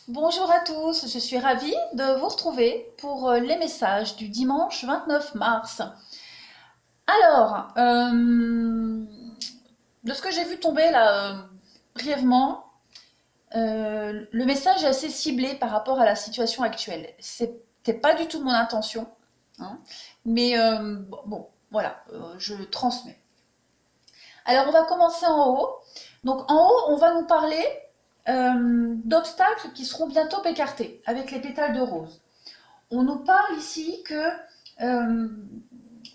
Bonjour à tous, je suis ravie de vous retrouver pour les messages du dimanche 29 mars. Alors, de ce que j'ai vu tomber là brièvement, le message est assez ciblé par rapport à la situation actuelle. C'était pas du tout mon intention, hein, mais bon, voilà, je transmets. Alors, on va commencer en haut. Donc, en haut, on va nous parler d'obstacles qui seront bientôt écartés avec les pétales de rose. On nous parle ici que euh,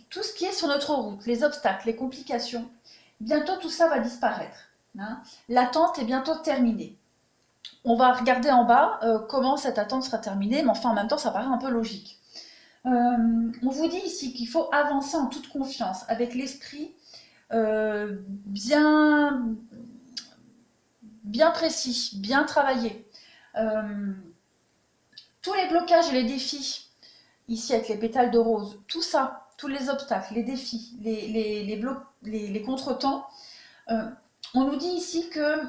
tout ce qui est sur notre route, les obstacles, les complications, bientôt tout ça va disparaître, hein. L'attente est bientôt terminée. On va regarder en bas comment cette attente sera terminée, mais enfin en même temps ça paraît un peu logique. On vous dit ici qu'il faut avancer en toute confiance, avec l'esprit bien, bien précis, bien travaillé. Euh, tous les blocages et les défis, ici avec les pétales de rose, tout ça, tous les obstacles, les défis, les contretemps, euh, on nous dit ici que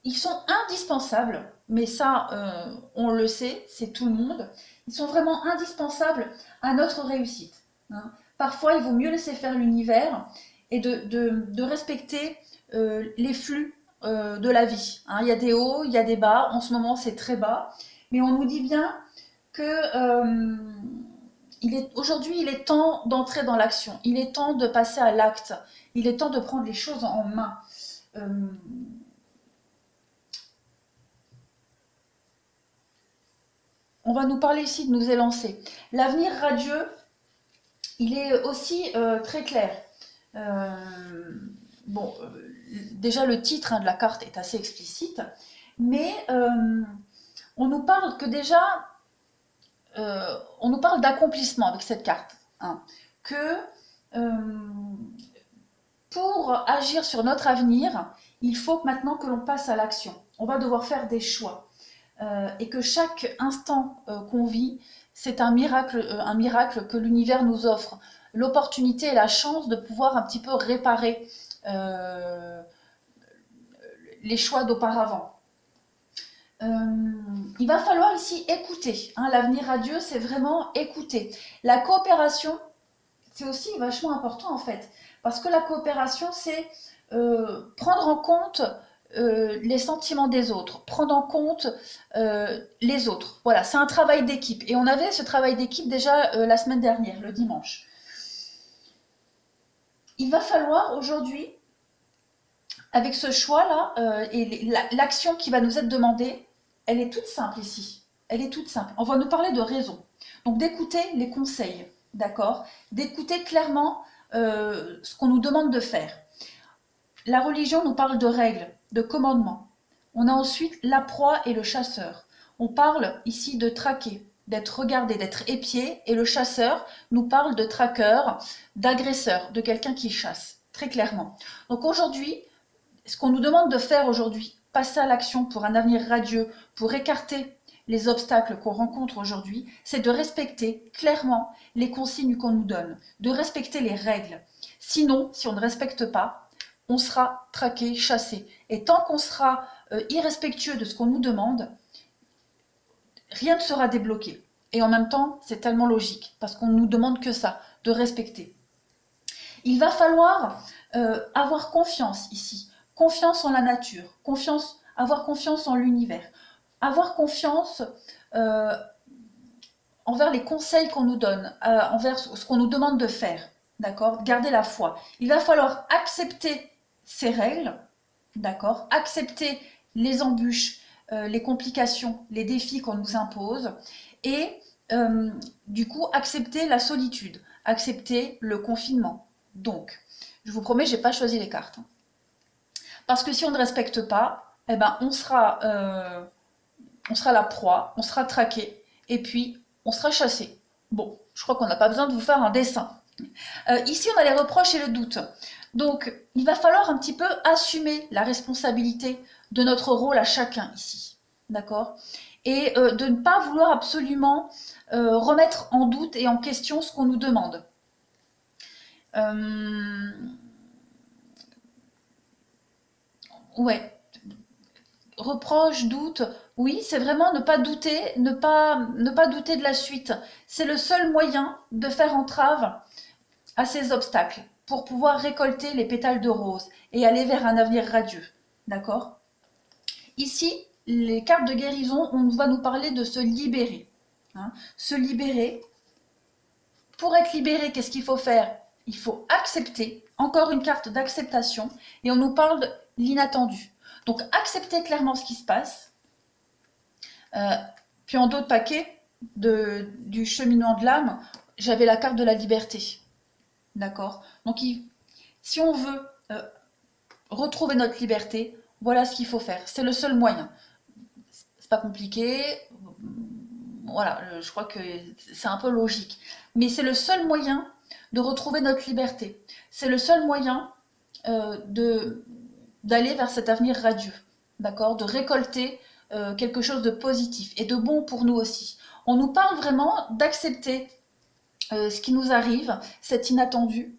ils sont indispensables, mais ça, on le sait, c'est tout le monde, ils sont vraiment indispensables à notre réussite, hein. Parfois, il vaut mieux laisser faire l'univers et de respecter les flux de la vie, hein. Il y a des hauts, il y a des bas, en ce moment c'est très bas, mais on nous dit bien que aujourd'hui, il est temps d'entrer dans l'action, il est temps de passer à l'acte, il est temps de prendre les choses en main. Euh, on va nous parler ici de nous élancer. L'avenir radieux, il est aussi très clair. Euh, bon, déjà le titre, hein, de la carte est assez explicite, mais on nous parle que déjà, on nous parle d'accomplissement avec cette carte, hein, que euh, pour agir sur notre avenir, il faut maintenant que l'on passe à l'action. On va devoir faire des choix. Et que chaque instant qu'on vit, c'est un miracle que l'univers nous offre. L'opportunité et la chance de pouvoir un petit peu réparer euh, les choix d'auparavant. Euh, il va falloir ici écouter, hein. L'avenir à Dieu, c'est vraiment écouter. La coopération, c'est aussi vachement important en fait, parce que la coopération, c'est prendre en compte les sentiments des autres, prendre en compte les autres. Voilà, c'est un travail d'équipe. Et on avait ce travail d'équipe déjà la semaine dernière, le dimanche. Il va falloir aujourd'hui, avec ce choix-là, et l'action qui va nous être demandée, elle est toute simple ici. Elle est toute simple. On va nous parler de raison. Donc d'écouter les conseils, d'accord. D'écouter clairement ce qu'on nous demande de faire. La religion nous parle de règles, de commandements. On a ensuite la proie et le chasseur. On parle ici de traquer, d'être regardé, d'être épié, et le chasseur nous parle de traqueur, d'agresseur, de quelqu'un qui chasse, très clairement. Donc aujourd'hui, ce qu'on nous demande de faire aujourd'hui, passer à l'action pour un avenir radieux, pour écarter les obstacles qu'on rencontre aujourd'hui, c'est de respecter clairement les consignes qu'on nous donne, de respecter les règles. Sinon, si on ne respecte pas, on sera traqué, chassé. Et tant qu'on sera irrespectueux de ce qu'on nous demande, rien ne sera débloqué. Et en même temps, c'est tellement logique, parce qu'on ne nous demande que ça, de respecter. Il va falloir avoir confiance ici, confiance en la nature, avoir confiance en l'univers, avoir confiance euh, envers les conseils qu'on nous donne, envers ce qu'on nous demande de faire, d'accord. Garder la foi. Il va falloir accepter ces règles, d'accord, accepter les embûches, les complications, les défis qu'on nous impose, et du coup accepter la solitude, accepter le confinement. Donc, je vous promets, j'ai pas choisi les cartes, hein. Parce que si on ne respecte pas, eh ben, on sera la proie, on sera traqué, et puis on sera chassé. Bon, je crois qu'on n'a pas besoin de vous faire un dessin. Ici, on a les reproches et le doute. Donc, il va falloir un petit peu assumer la responsabilité de notre rôle à chacun ici. D'accord. Et de ne pas vouloir absolument remettre en doute et en question ce qu'on nous demande. Euh, ouais, reproche, doute, Oui, c'est vraiment ne pas douter, ne pas douter de la suite. C'est le seul moyen de faire entrave à ces obstacles pour pouvoir récolter les pétales de rose et aller vers un avenir radieux. D'accord? Ici, les cartes de guérison, on va nous parler de se libérer. Hein. Se libérer. Pour être libéré, qu'est-ce qu'il faut faire? Il faut accepter. Encore une carte d'acceptation. Et on nous parle de l'inattendu. Donc, accepter clairement ce qui se passe. Puis en d'autres paquets du cheminement de l'âme, j'avais la carte de la liberté. D'accord? Donc, si on veut retrouver notre liberté, voilà ce qu'il faut faire. C'est le seul moyen. C'est pas compliqué. Voilà, je crois que c'est un peu logique. Mais c'est le seul moyen de retrouver notre liberté. C'est le seul moyen d'aller vers cet avenir radieux. D'accord? De récolter quelque chose de positif et de bon pour nous aussi. On nous parle vraiment d'accepter ce qui nous arrive, cet inattendu,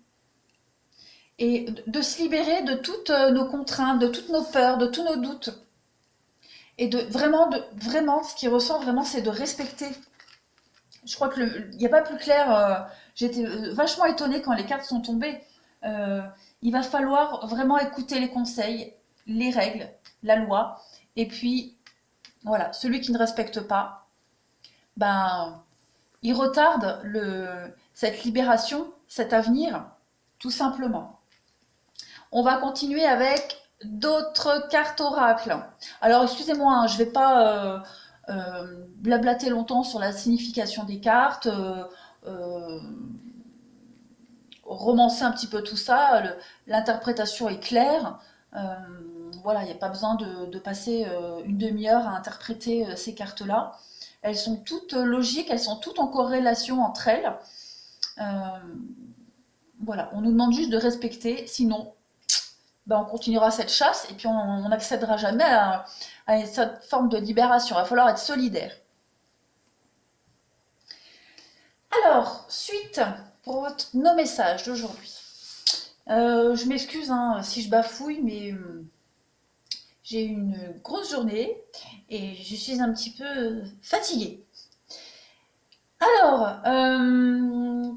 et de se libérer de toutes nos contraintes, de toutes nos peurs, de tous nos doutes. Et vraiment, ce qui ressort vraiment, c'est de respecter. Je crois qu'il n'y a pas plus clair. J'étais vachement étonnée quand les cartes sont tombées. Euh, il va falloir vraiment écouter les conseils, les règles, la loi. Et puis, voilà, celui qui ne respecte pas, ben, il retarde cette libération, cet avenir, tout simplement. On va continuer avec d'autres cartes oracles. Alors, excusez-moi, hein, je ne vais pas blablater longtemps sur la signification des cartes, romancer un petit peu tout ça. L'interprétation est claire. Euh, voilà, il n'y a pas besoin de passer une demi-heure à interpréter ces cartes-là. Elles sont toutes logiques, elles sont toutes en corrélation entre elles. Voilà, on nous demande juste de respecter, sinon ben, on continuera cette chasse et puis on n'accédera jamais à cette forme de libération. Il va falloir être solidaire. Alors, suite pour nos messages d'aujourd'hui. Je m'excuse hein, si je bafouille, mais j'ai eu une grosse journée et je suis un petit peu fatiguée. Alors,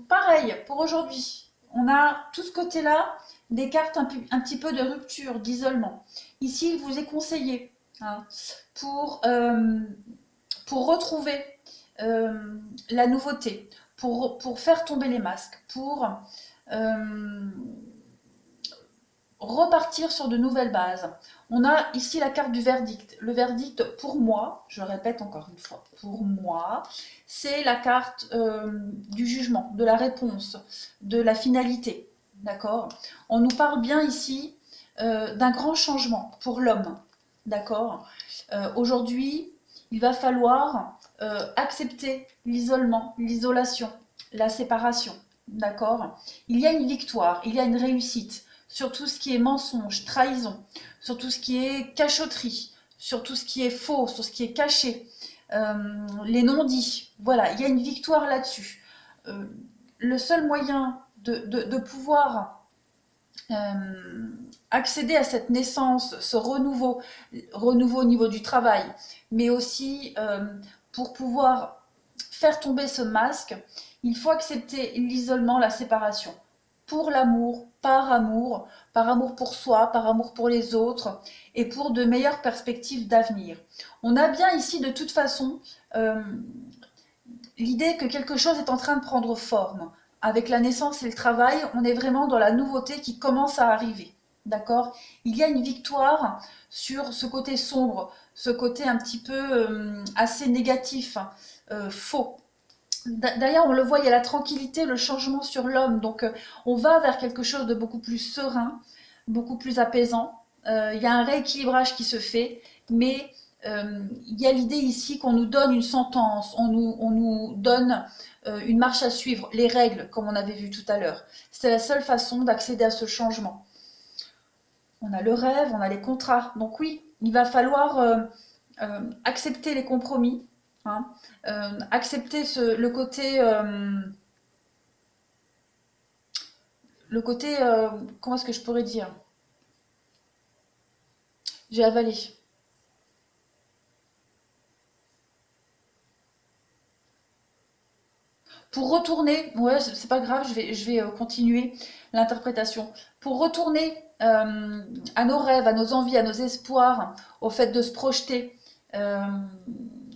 pareil pour aujourd'hui. On a tout ce côté-là, des cartes un petit peu de rupture, d'isolement. Ici, il vous est conseillé hein, pour retrouver la nouveauté, pour faire tomber les masques, pour repartir sur de nouvelles bases. On a ici la carte du verdict. Le verdict, pour moi, je répète encore une fois, pour moi, c'est la carte du jugement, de la réponse, de la finalité. D'accord? On nous parle bien ici d'un grand changement pour l'homme. D'accord? Aujourd'hui, il va falloir accepter l'isolement, l'isolation, la séparation. D'accord? Il y a une victoire, il y a une réussite sur tout ce qui est mensonge, trahison, sur tout ce qui est cachotterie, sur tout ce qui est faux, sur ce qui est caché, les non-dits. Voilà, il y a une victoire là-dessus. Le seul moyen de pouvoir accéder à cette naissance, ce renouveau au niveau du travail, mais aussi pour pouvoir faire tomber ce masque, il faut accepter l'isolement, la séparation. Pour l'amour, par amour pour soi, par amour pour les autres, et pour de meilleures perspectives d'avenir. On a bien ici de toute façon l'idée que quelque chose est en train de prendre forme. Avec la naissance et le travail, on est vraiment dans la nouveauté qui commence à arriver. D'accord? Il y a une victoire sur ce côté sombre, ce côté un petit peu assez négatif, faux. D'ailleurs, on le voit, il y a la tranquillité, le changement sur l'homme. Donc, on va vers quelque chose de beaucoup plus serein, beaucoup plus apaisant. Il y a un rééquilibrage qui se fait, mais il y a l'idée ici qu'on nous donne une sentence, on nous donne une marche à suivre, les règles, comme on avait vu tout à l'heure. C'est la seule façon d'accéder à ce changement. On a le rêve, on a les contrats. Donc oui, il va falloir accepter les compromis, hein, accepter le côté comment est-ce que je pourrais dire? J'ai avalé. Pour retourner, ouais, c'est pas grave, je vais continuer l'interprétation. Pour retourner à nos rêves, à nos envies, à nos espoirs, au fait de se projeter, euh,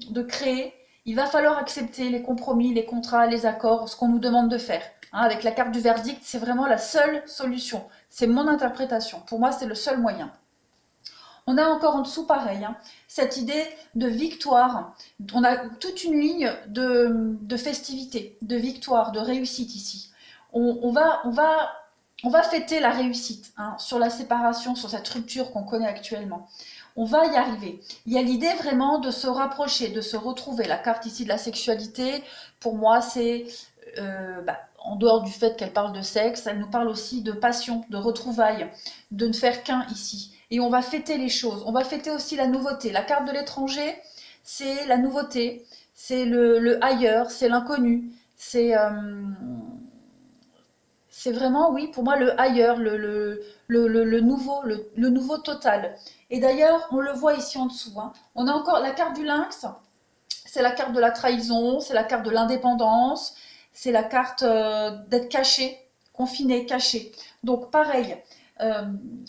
de créer, il va falloir accepter les compromis, les contrats, les accords, ce qu'on nous demande de faire. Hein, avec la carte du verdict, c'est vraiment la seule solution. C'est mon interprétation. Pour moi, c'est le seul moyen. On a encore en dessous pareil, hein, cette idée de victoire. On a toute une ligne de festivité, de victoire, de réussite ici. On va fêter la réussite hein, sur la séparation, sur cette rupture qu'on connaît actuellement. On va y arriver. Il y a l'idée vraiment de se rapprocher, de se retrouver. La carte ici de la sexualité, pour moi, c'est en dehors du fait qu'elle parle de sexe, elle nous parle aussi de passion, de retrouvailles, de ne faire qu'un ici. Et on va fêter les choses. On va fêter aussi la nouveauté. La carte de l'étranger, c'est la nouveauté, c'est le ailleurs, c'est l'inconnu, c'est vraiment, oui, pour moi, le ailleurs, le nouveau total. Et d'ailleurs, on le voit ici en dessous. Hein. On a encore la carte du lynx, c'est la carte de la trahison, c'est la carte de l'indépendance, c'est la carte d'être caché, confiné, caché. Donc pareil, euh,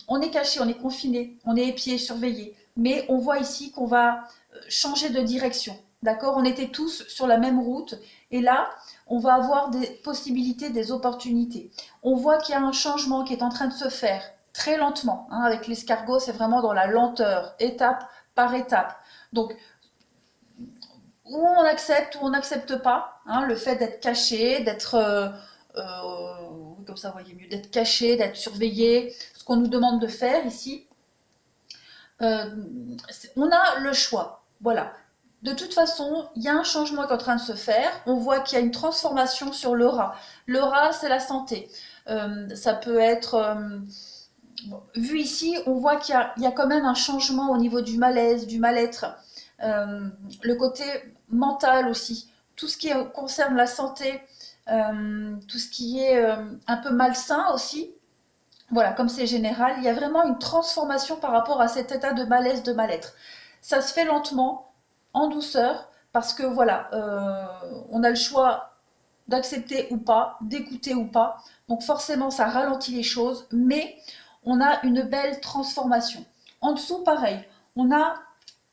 on est caché, on est confiné, on est épié, surveillé. Mais on voit ici qu'on va changer de direction. D'accord? On était tous sur la même route. Et là, on va avoir des possibilités, des opportunités. On voit qu'il y a un changement qui est en train de se faire très lentement. Hein, avec l'escargot, c'est vraiment dans la lenteur, étape par étape. Donc, où on accepte, ou on n'accepte pas, hein, le fait d'être caché, d'être, comme ça vous voyez mieux, d'être caché, d'être surveillé, ce qu'on nous demande de faire ici, euh, on a le choix, voilà. De toute façon, il y a un changement qui est en train de se faire, on voit qu'il y a une transformation sur l'aura. L'aura, c'est la santé. Ça peut être... vu ici, on voit qu'il y a quand même un changement au niveau du malaise, du mal-être, le côté mental aussi, tout ce qui concerne la santé, tout ce qui est un peu malsain aussi. Voilà, comme c'est général, il y a vraiment une transformation par rapport à cet état de malaise, de mal-être. Ça se fait lentement, en douceur, parce que voilà, on a le choix d'accepter ou pas, d'écouter ou pas. Donc forcément, ça ralentit les choses, mais on a une belle transformation. En dessous, pareil, on a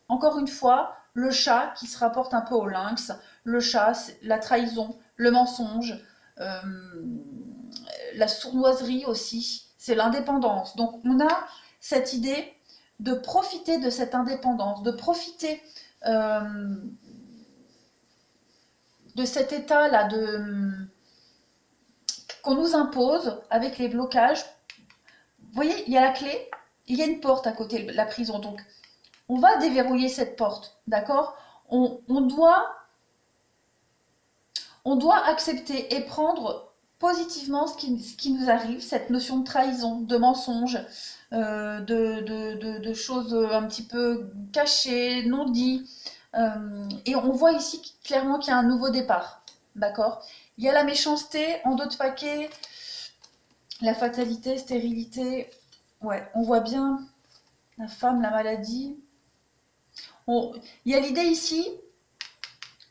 encore une fois le chat qui se rapporte un peu au lynx. Le chat, la trahison, le mensonge, euh, la sournoiserie aussi, c'est l'indépendance. Donc on a cette idée de profiter de cette indépendance, de profiter euh, de cet état-là qu'on nous impose avec les blocages. Vous voyez, il y a la clé, il y a une porte à côté de la prison. Donc on va déverrouiller cette porte, d'accord? on doit on doit accepter et prendre positivement ce qui nous arrive, cette notion de trahison, de mensonge, de choses un petit peu cachées, non dites. Et on voit ici clairement qu'il y a un nouveau départ. D'accord? Il y a la méchanceté en d'autres paquets, la fatalité, stérilité. Ouais, on voit bien la femme, la maladie. Il y a l'idée ici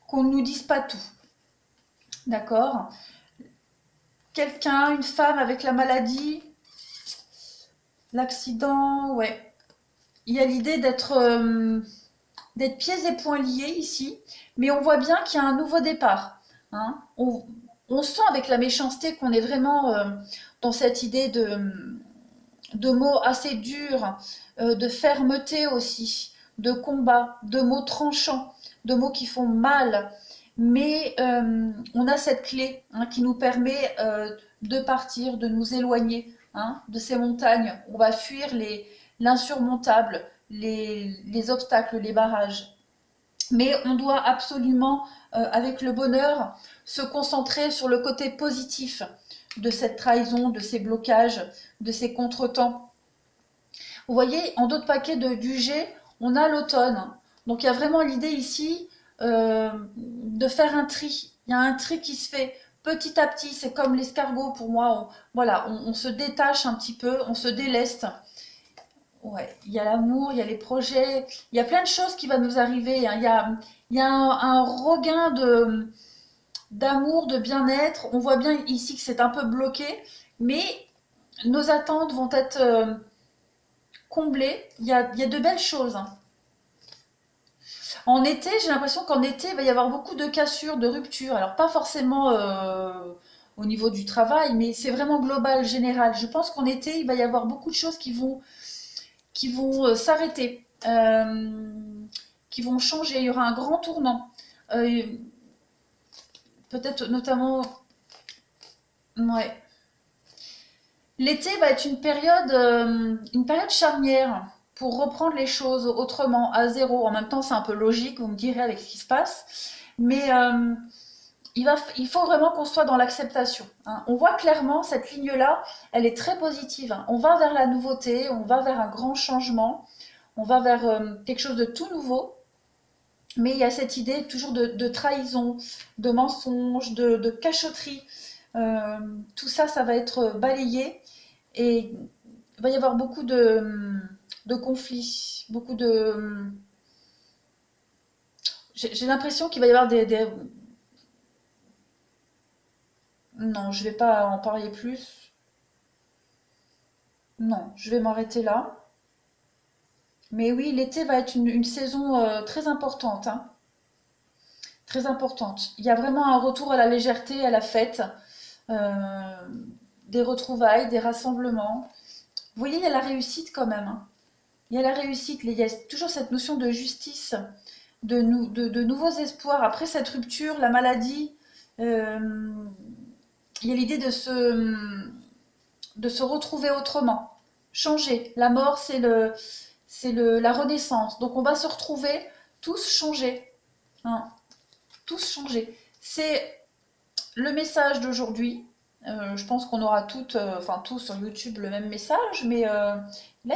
qu'on ne nous dise pas tout. D'accord? Quelqu'un, une femme avec la maladie, l'accident, ouais. Il y a l'idée d'être pieds et poings liés ici, mais on voit bien qu'il y a un nouveau départ. Hein. On sent avec la méchanceté qu'on est vraiment dans cette idée de mots assez durs, de fermeté aussi, de combat, de mots tranchants, de mots qui font mal. Mais on a cette clé hein, qui nous permet de partir, de nous éloigner hein, de ces montagnes. On va fuir l'insurmontable, les obstacles, les barrages. Mais on doit absolument, avec le bonheur, se concentrer sur le côté positif de cette trahison, de ces blocages, de ces contretemps. Vous voyez, en d'autres paquets du G, on a l'automne. Donc il y a vraiment l'idée ici de faire un tri. Il y a un tri qui se fait petit à petit. C'est comme l'escargot pour moi. Voilà, on se détache un petit peu, on se déleste. Ouais, il y a l'amour, il y a les projets, il y a plein de choses qui vont nous arriver. Hein. Il y a un regain d'amour, de bien-être. On voit bien ici que c'est un peu bloqué, mais nos attentes vont être comblées. Il y a de belles choses, hein. En été, j'ai l'impression qu'en été, il va y avoir beaucoup de cassures, de ruptures. Alors, pas forcément au niveau du travail, mais c'est vraiment global, général. Je pense qu'en été, il va y avoir beaucoup de choses qui vont s'arrêter, qui vont changer. Il y aura un grand tournant. Euh, Peut-être notamment, ouais. L'été va être une période charnière pour reprendre les choses autrement, à zéro. En même temps, c'est un peu logique, vous me direz, avec ce qui se passe. Mais il faut vraiment qu'on soit dans l'acceptation, hein. On voit clairement cette ligne-là, elle est très positive, hein. On va vers la nouveauté, on va vers un grand changement, on va vers quelque chose de tout nouveau. Mais il y a cette idée toujours de trahison, de mensonge, de cachotterie. Euh, Tout ça, ça va être balayé et il va y avoir beaucoup de conflits, beaucoup de... J'ai l'impression qu'il va y avoir Non, je vais pas en parler plus. Non, je vais m'arrêter là. Mais oui, l'été va être une saison très importante, hein, très importante. Il y a vraiment un retour à la légèreté, à la fête, euh, des retrouvailles, des rassemblements. Vous voyez, il y a la réussite quand même, hein. Il y a la réussite, il y a toujours cette notion de justice, de nouveaux espoirs. Après cette rupture, la maladie, euh, il y a l'idée de se retrouver autrement, changer. La mort, la renaissance. Donc on va se retrouver tous changés, hein, tous changés. C'est le message d'aujourd'hui. Je pense qu'on aura toutes, enfin tous sur YouTube le même message, mais là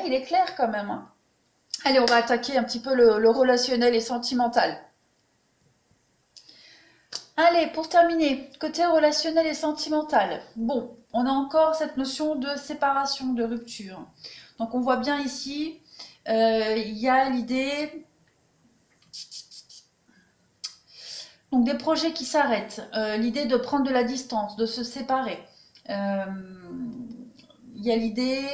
il est clair quand même, hein. Allez, on va attaquer un petit peu le relationnel et sentimental. Allez, pour terminer, côté relationnel et sentimental. Bon, on a encore cette notion de séparation, de rupture. Donc on voit bien ici, il y a l'idée donc des projets qui s'arrêtent, l'idée de prendre de la distance, de se séparer. Euh, il y a l'idée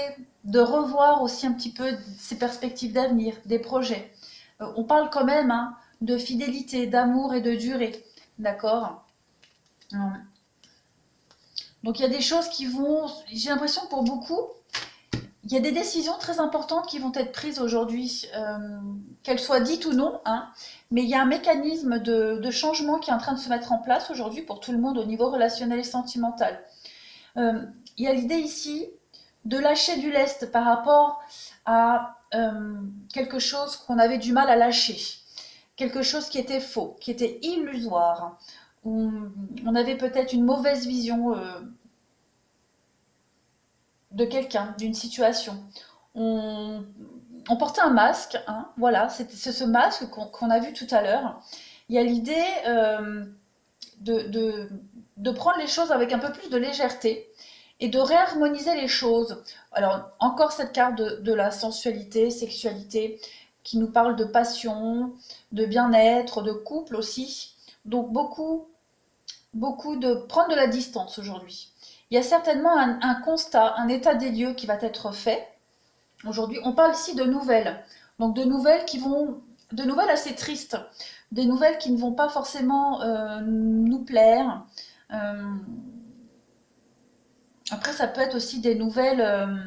de revoir aussi un petit peu ses perspectives d'avenir, des projets. On parle quand même, hein, de fidélité, d'amour et de durée. D'accord. Donc il y a des choses qui vont, j'ai l'impression que pour beaucoup, il y a des décisions très importantes qui vont être prises aujourd'hui, qu'elles soient dites ou non, hein, mais il y a un mécanisme de changement qui est en train de se mettre en place aujourd'hui pour tout le monde au niveau relationnel et sentimental. Il y a l'idée ici de lâcher du lest par rapport à quelque chose qu'on avait du mal à lâcher, quelque chose qui était faux, qui était illusoire. On avait peut-être une mauvaise vision de quelqu'un, d'une situation. On, on portait un masque, hein, voilà, c'est ce masque qu'on a vu tout à l'heure. Il y a l'idée de, de, de prendre les choses avec un peu plus de légèreté et de réharmoniser les choses. Alors, encore cette carte de la sensualité, sexualité, qui nous parle de passion, de bien-être, de couple aussi. Donc, beaucoup de prendre de la distance aujourd'hui. Il y a certainement un constat, un état des lieux qui va être fait. Aujourd'hui, on parle ici de nouvelles. Donc de nouvelles assez tristes, des nouvelles qui ne vont pas forcément nous plaire. Euh, Après, ça peut être aussi des nouvelles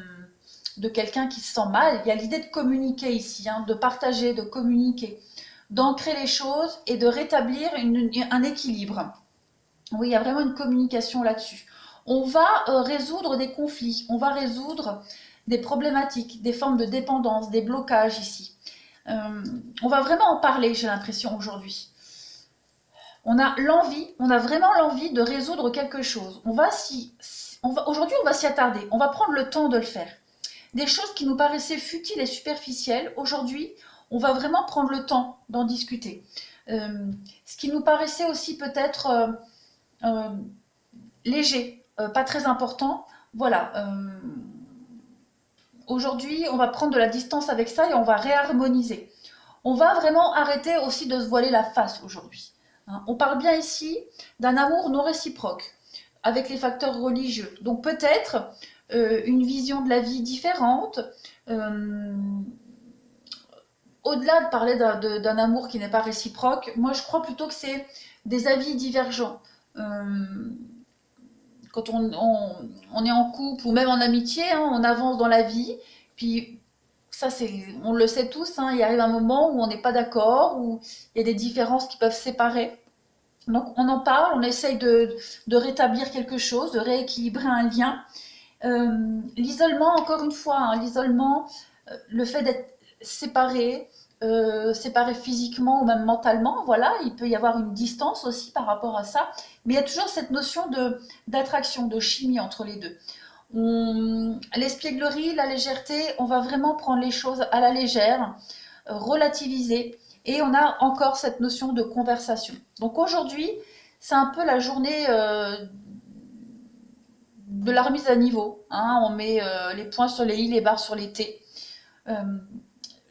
de quelqu'un qui se sent mal. Il y a l'idée de communiquer ici, hein, de partager, de communiquer, d'ancrer les choses et de rétablir un équilibre. Oui, il y a vraiment une communication là-dessus. On va résoudre des conflits, on va résoudre des problématiques, des formes de dépendance, des blocages ici. On va vraiment en parler, j'ai l'impression, aujourd'hui. On a vraiment l'envie de résoudre quelque chose. Aujourd'hui, on va s'y attarder, on va prendre le temps de le faire. Des choses qui nous paraissaient futiles et superficielles, aujourd'hui, on va vraiment prendre le temps d'en discuter. Ce qui nous paraissait aussi peut-être euh, léger, pas très important. Voilà. Aujourd'hui, on va prendre de la distance avec ça et on va réharmoniser. On va vraiment arrêter aussi de se voiler la face aujourd'hui. hein. On parle bien ici d'un amour non réciproque, avec les facteurs religieux. Donc peut-être une vision de la vie différente. euh, Au-delà de parler d'un amour qui n'est pas réciproque, moi je crois plutôt que c'est des avis divergents. Euh, Quand on est en couple ou même en amitié, hein, on avance dans la vie, puis ça c'est, on le sait tous, hein, il arrive un moment où on n'est pas d'accord, où il y a des différences qui peuvent séparer. Donc on en parle, on essaye de rétablir quelque chose, de rééquilibrer un lien. L'isolement, encore une fois, hein, l'isolement, le fait d'être séparé, séparé physiquement ou même mentalement, voilà, il peut y avoir une distance aussi par rapport à ça, mais il y a toujours cette notion d'attraction, de chimie entre les deux. L'espièglerie, la légèreté, on va vraiment prendre les choses à la légère, relativiser, et on a encore cette notion de conversation. Donc aujourd'hui, c'est un peu la journée de la remise à niveau, hein. On met les points sur les i, les barres sur les t. Euh,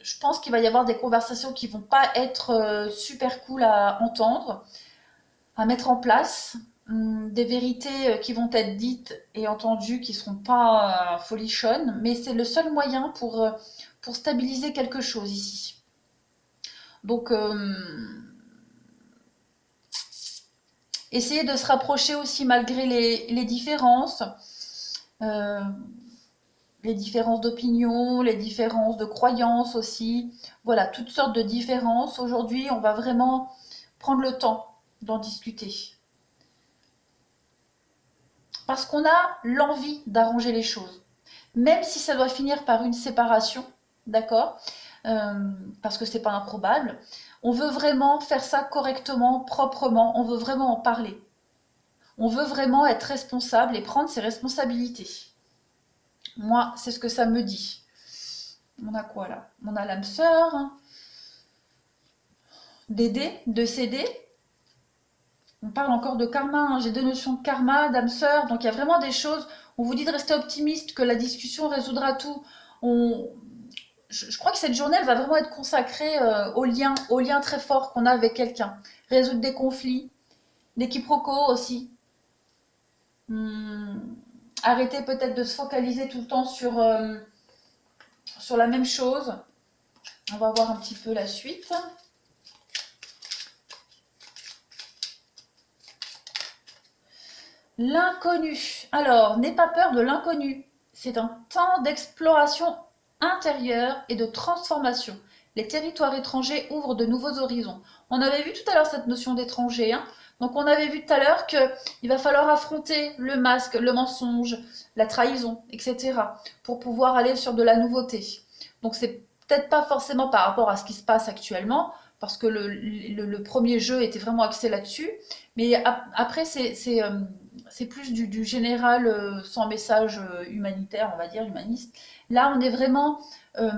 je pense qu'il va y avoir des conversations qui vont pas être super cool à entendre, à mettre en place, des vérités qui vont être dites et entendues qui seront pas folichonnes, mais c'est le seul moyen pour stabiliser quelque chose ici. Donc, essayer de se rapprocher aussi malgré les différences. Euh, les différences d'opinion, les différences de croyances aussi. Voilà, toutes sortes de différences. Aujourd'hui, on va vraiment prendre le temps d'en discuter. Parce qu'on a l'envie d'arranger les choses. Même si ça doit finir par une séparation, d'accord, parce que c'est pas improbable, on veut vraiment faire ça correctement, proprement, on veut vraiment en parler. On veut vraiment être responsable et prendre ses responsabilités. Moi, c'est ce que ça me dit. On a quoi là? On a l'âme sœur, d'aider, de s'aider. On parle encore de karma, hein. J'ai deux notions de karma, d'âme sœur, donc il y a vraiment des choses. On vous dit de rester optimiste, que la discussion résoudra tout. On... je crois que cette journée, elle va vraiment être consacrée au lien très fort qu'on a avec quelqu'un. Résoudre des conflits, des quiproquos aussi. Hum, Arrêter peut-être de se focaliser tout le temps sur la même chose. On va voir un petit peu la suite. L'inconnu. Alors, n'aie pas peur de l'inconnu. C'est un temps d'exploration intérieure et de transformation. Les territoires étrangers ouvrent de nouveaux horizons. On avait vu tout à l'heure cette notion d'étranger, hein. Donc on avait vu tout à l'heure qu'il va falloir affronter le masque, le mensonge, la trahison, etc. pour pouvoir aller sur de la nouveauté. Donc c'est peut-être pas forcément par rapport à ce qui se passe actuellement, parce que le premier jeu était vraiment axé là-dessus. Mais après, c'est plus du général sans message humanitaire, on va dire, humaniste. Là, on est vraiment euh,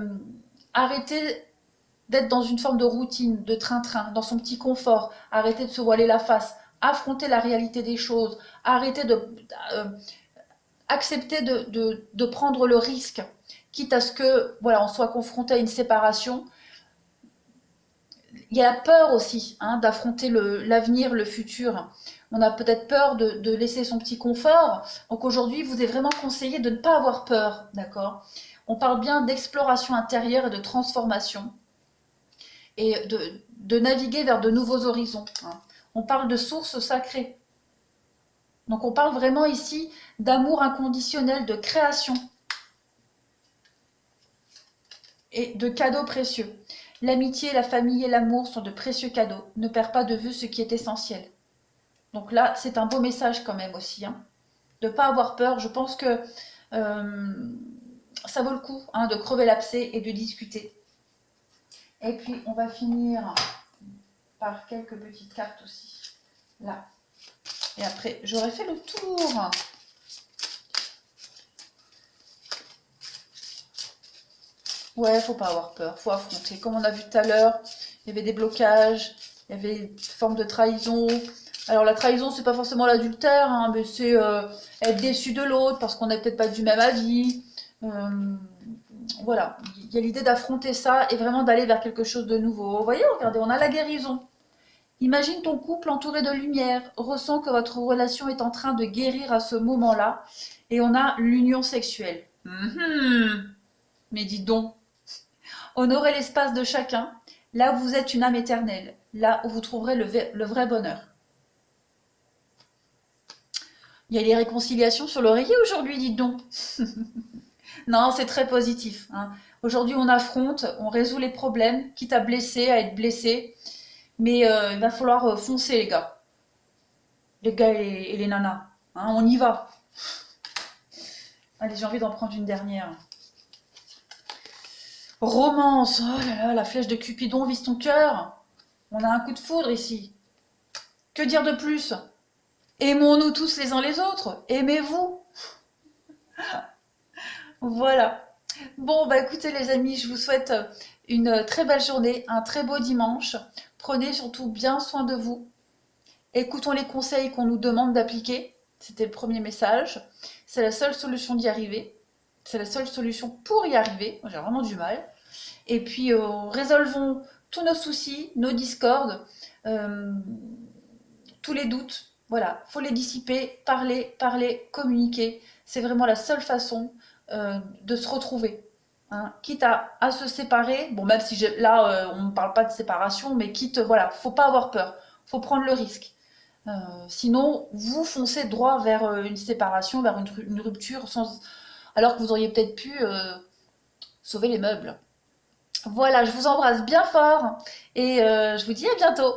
arrêté d'être dans une forme de routine, de train-train, dans son petit confort, arrêter de se voiler la face, affronter la réalité des choses, arrêter euh, accepter de prendre le risque, quitte à ce que voilà, on soit confronté à une séparation. Il y a la peur aussi, hein, d'affronter l'avenir, le futur. On a peut-être peur de laisser son petit confort. Donc aujourd'hui, vous est vraiment conseillé de ne pas avoir peur, d'accord? On parle bien d'exploration intérieure et de transformation et de naviguer vers de nouveaux horizons, hein. On parle de sources sacrées. Donc on parle vraiment ici d'amour inconditionnel, de création et de cadeaux précieux. L'amitié, la famille et l'amour sont de précieux cadeaux. Ne perds pas de vue ce qui est essentiel. Donc là, c'est un beau message quand même aussi, hein. De ne pas avoir peur. Je pense que euh, ça vaut le coup, hein, de crever l'abcès et de discuter. Et puis, on va finir par quelques petites cartes aussi. Là. Et après, j'aurai fait le tour. Ouais, faut pas avoir peur, faut affronter. Comme on a vu tout à l'heure, il y avait des blocages, il y avait une forme de trahison. Alors la trahison, c'est pas forcément l'adultère, hein, mais c'est être déçu de l'autre parce qu'on n'est peut-être pas du même avis. Euh, voilà, il y a l'idée d'affronter ça et vraiment d'aller vers quelque chose de nouveau. Vous voyez, regardez, on a la guérison. Imagine ton couple entouré de lumière, ressens que votre relation est en train de guérir à ce moment-là, et on a l'union sexuelle. Mais dis donc, honorez l'espace de chacun, là où vous êtes une âme éternelle, là où vous trouverez le vrai bonheur. Il y a les réconciliations sur l'oreiller aujourd'hui, dites donc. Non, c'est très positif, hein. Aujourd'hui, on affronte, on résout les problèmes, quitte à blesser, à être blessé. Mais il va falloir foncer, les gars. Les gars et les nanas. Hein, on y va. Allez, j'ai envie d'en prendre une dernière. Romance. Oh là là, la flèche de Cupidon vise ton cœur. On a un coup de foudre ici. Que dire de plus? Aimons-nous tous les uns les autres. Aimez-vous. Voilà. Bon, bah écoutez les amis, je vous souhaite une très belle journée, un très beau dimanche. Prenez surtout bien soin de vous. Écoutons les conseils qu'on nous demande d'appliquer. C'était le premier message. C'est la seule solution d'y arriver. C'est la seule solution pour y arriver. J'ai vraiment du mal. Et puis, résolvons tous nos soucis, nos discordes, euh, tous les doutes. Voilà, faut les dissiper, parler, parler, communiquer. C'est vraiment la seule façon de se retrouver. Hein. Quitte à se séparer, bon, même si là, on ne parle pas de séparation, mais quitte, voilà, faut pas avoir peur. Faut prendre le risque. Euh, Sinon, vous foncez droit vers une séparation, vers une rupture, alors que vous auriez peut-être pu sauver les meubles. Voilà, je vous embrasse bien fort et je vous dis à bientôt.